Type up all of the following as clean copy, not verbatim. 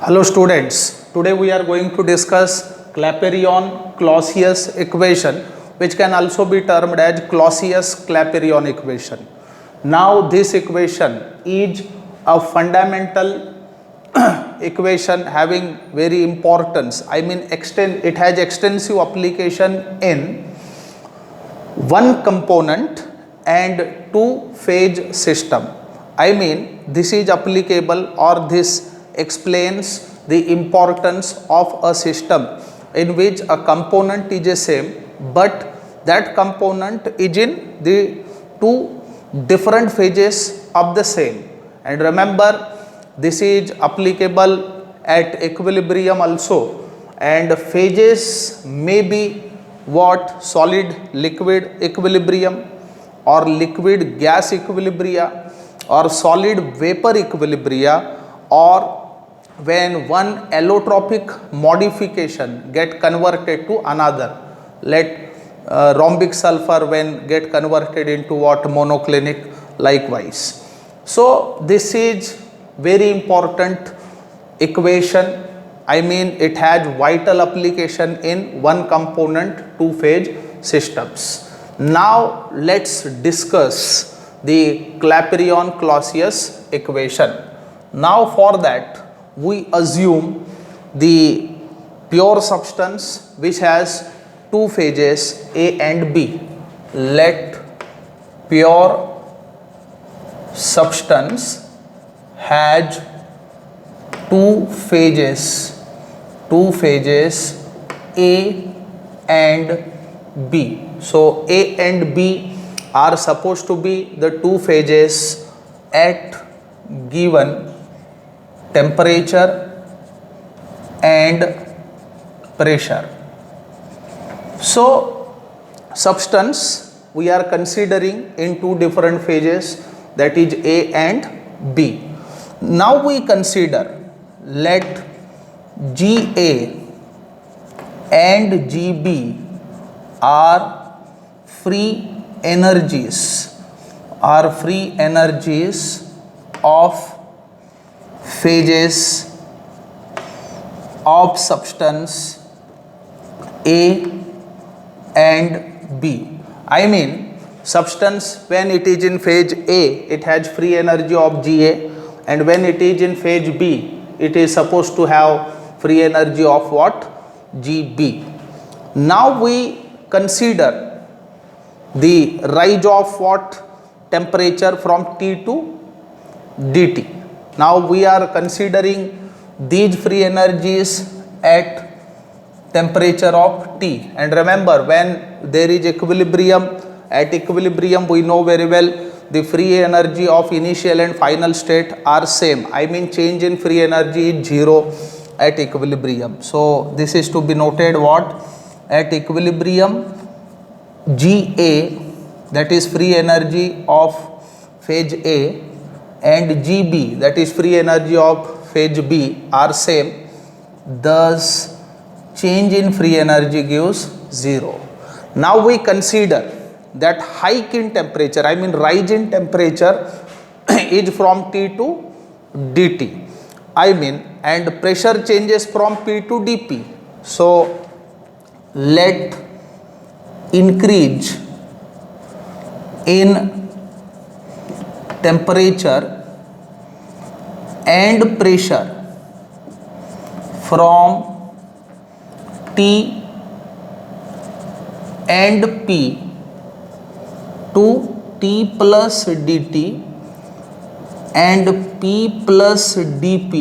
Hello students, today we are going to discuss Clapeyron-Clausius equation, which can also be termed as Clausius-Clapeyron equation. Now this equation is a fundamental equation having very importance. It has extensive application in one component and two phase system. This is applicable, or this explains the importance of a system in which a component is the same, but that component is in the two different phases of the same. And remember, this is applicable at equilibrium also, and phases may be what? Solid liquid equilibrium, or liquid gas equilibria, or solid vapor equilibria, or when one allotropic modification get converted to another. Let rhombic sulfur when get converted into what? Monoclinic, likewise. So this is very important equation. It has vital application in one component two phase systems. Now let's discuss the Clapeyron-Clausius equation. Now for that we assume the pure substance which has two phases A and B. Let pure substance has two phases A and B. So A and B are supposed to be the two phases at given temperature and pressure. So substance we are considering in two different phases, that is A and B. Now we consider, let GA and GB are free energies of phases of substance A and B. Substance when it is in phase A, it has free energy of GA, and when it is in phase B, it is supposed to have free energy of what? GB. Now we consider the rise of what? Temperature from T to DT. Now we are considering these free energies at temperature of T, and remember, when there is equilibrium, at equilibrium we know very well the free energy of initial and final state are same. Change in free energy is zero at equilibrium. So this is to be noted, what? At equilibrium, GA, that is free energy of phase A, and GB, that is free energy of phase B, are same. Thus change in free energy gives zero. Now we consider that hike in temperature, rise in temperature is from T to DT. And pressure changes from P to DP. So let increase in temperature and pressure from T and P to T plus DT and P plus DP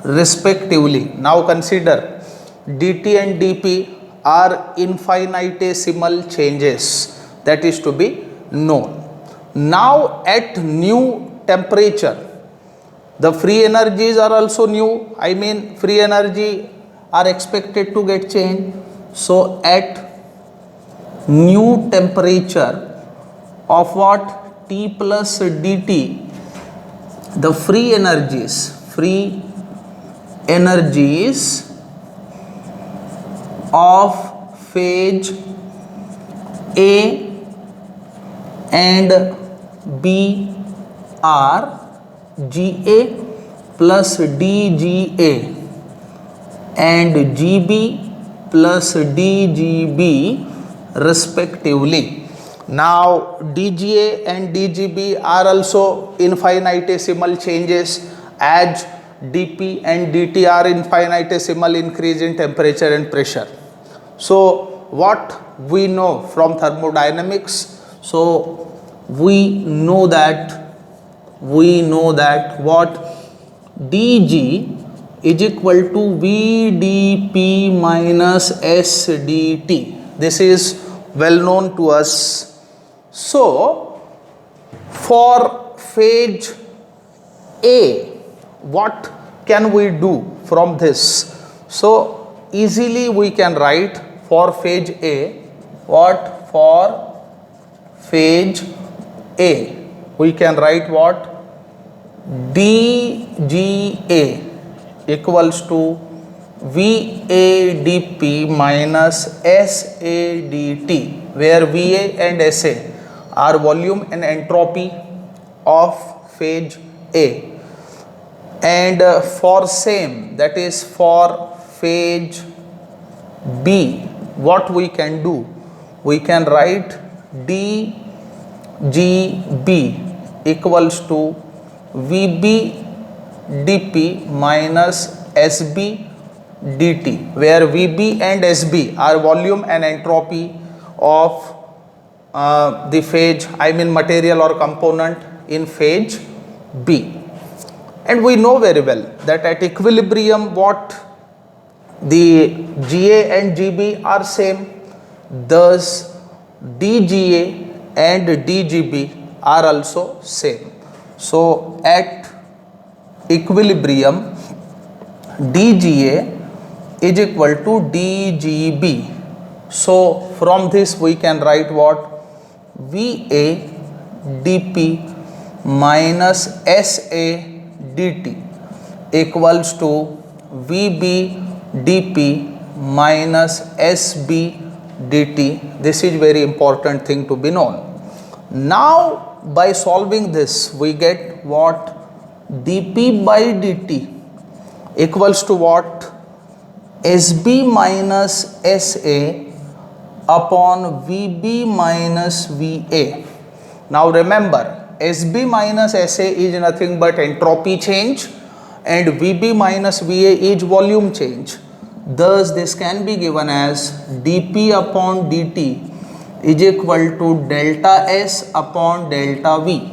respectively. Now consider DT and DP are infinitesimal changes, that is to be known. Now at new temperature, the free energies are also new. Free energy are expected to get changed. So at new temperature of what? T plus DT, the free energies of phase A and B are GA plus dGA and GB plus dGB respectively. Now dGA and dGB are also infinitesimal changes as dP and dt are infinitesimal increase in temperature and pressure. So what we know from thermodynamics? So we know that what dG is equal to VdP minus SdT. This is well known to us. So for phase A, what can we do from this? So easily we can write for phase A, what for phase A we can write what dGA equals to VAdP minus SAdT, where VA and SA are volume and entropy of phase A. And for same, that is for phase B, what we can do? We can write dGB equals to VB dP minus SB dt, where VB and SB are volume and entropy of the phase, I mean material or component in phase B. And we know very well that at equilibrium what the GA and GB are same, thus dGA and dGB are also same. So at equilibrium dGA is equal to dGB. So from this we can write what VA dP minus SA dt equals to VB dP minus SB dt. This is very important thing to be known. Now by solving this we get what dP by dt equals to what SB minus SA upon VB minus VA. Now remember, SB minus SA is nothing but entropy change and VB minus VA is volume change. Thus this can be given as dP upon dt is equal to delta S upon delta V.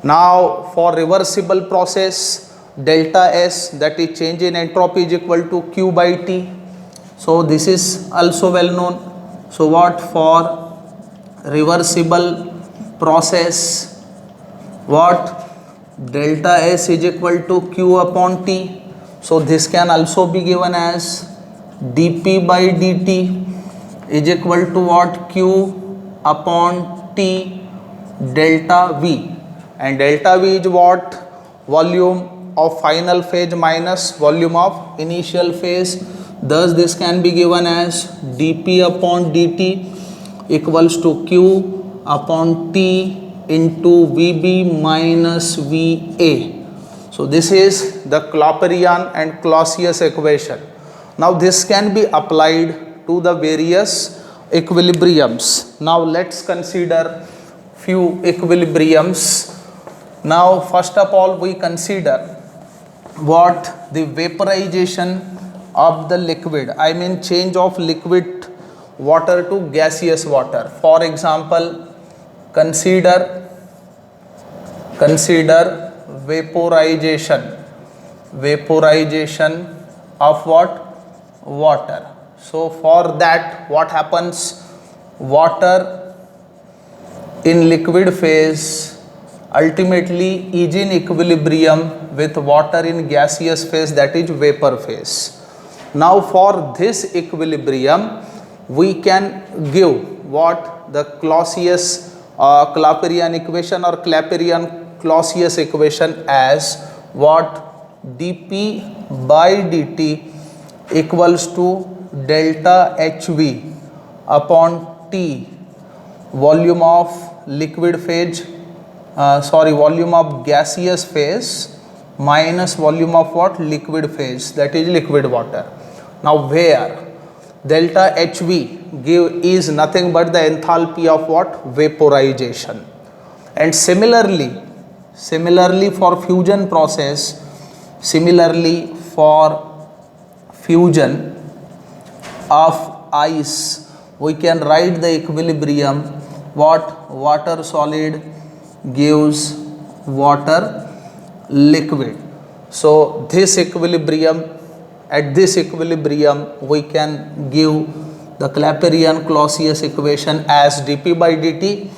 Now for reversible process, delta S, that is change in entropy, is equal to Q by T. So this is also well known. So what for reversible process, what delta S is equal to Q upon T. So this can also be given as dP by dt is equal to what Q upon T delta V, and delta V is what volume of final phase minus volume of initial phase. Thus this can be given as dP upon dt equals to Q upon T into VB minus VA. So this is the Clapeyron and Clausius equation. Now this can be applied to the various equilibriums. Now let's consider few equilibriums. Now first of all we consider what the vaporization of the liquid, I mean change of liquid water to gaseous water. For example, consider vaporization of what? Water. So for that what happens? Water in liquid phase ultimately is in equilibrium with water in gaseous phase, that is vapor phase. Now for this equilibrium we can give what the Clausius Clapeyron equation or Clapeyron Clausius equation as what dP by dt equals to delta HV upon T, volume of liquid phase volume of gaseous phase minus volume of what? Liquid phase, that is liquid water. Now where delta HV is nothing but the enthalpy of what? Vaporization. And similarly for fusion process, of ice, we can write the equilibrium what? Water solid gives water liquid. So this equilibrium, at this equilibrium we can give the Clapeyron-Clausius equation as dP by dt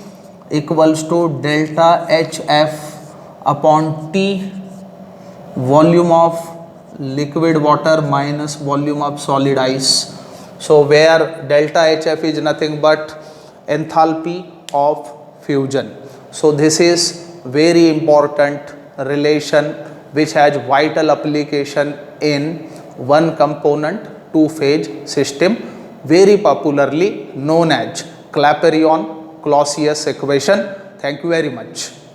equals to delta HF upon T, volume of liquid water minus volume of solid ice. So where delta HF is nothing but enthalpy of fusion. So this is very important relation which has vital application in one component two phase system, very popularly known as Clapeyron-Clausius equation. Thank you very much.